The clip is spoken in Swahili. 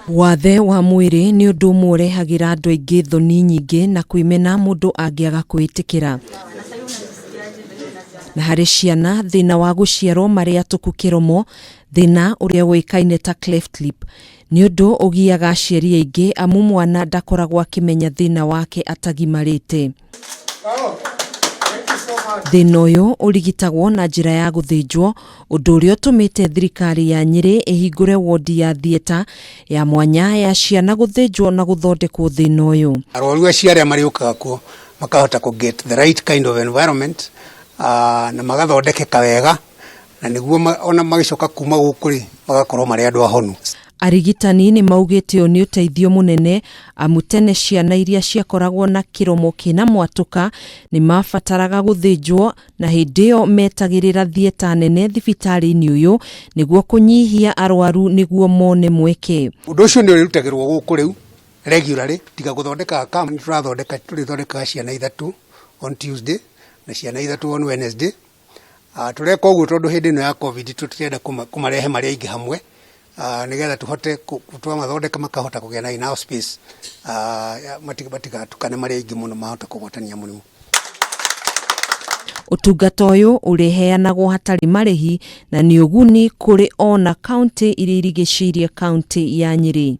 Wathe wa mwiri ni undu umwe urehagira andu aingi thoni nyingi na kwimena mundu angiaga kwitikira. Na hari ciana thina wa guciarwo mari atuku kiromo, thina uria wikaine ta cleft lip, ni undu ugiaga aciari aingi amu mwana ndakoragwo akimenya thina wake atagimarite. Thina uyu urigitagwo na njira ya guthinjwo, undu uria utumite thirikari ya Nyeri ihingure wondi ya thieta ya mwanya ya ciana guthinjwo na guthondekwo thina uyu. Arwaru acio aria mariukaga kuo makahota ku get the right kind of environment na magathondekeka wega na niguo ona magicoka kuma gukuri magakorwo mari andu ahonu. Arigitani ni maugite ni uteithio munene amu tene ciana iria ciakoragwo na kiromo kina mwatuka ni mabataraga guthinjwo na hindi iyo metagirira thieta nene thibitari-ini uyu niguo kunyihia arwaru niguo mone mweke. Undu ucio ni urutagirwo guku riu regularly tiga guthondeka kama ni turathondeka ciana ithatu on Tuesday na ciana ithatu on Wednesday. Tureka uguo tondu hindi no ya covid tutirenda kumarehe mari aingi hamwe. Nigetha tuhote kutwa mathondeka makahota kugia na enough space matiga tukane mari aingi muno mahota kugwatania murimu. Utungata uyu uriheanagwo hatari marihi na ni uguni kuri ona kaunti iria irigiciirie kaunti ya Nyeri.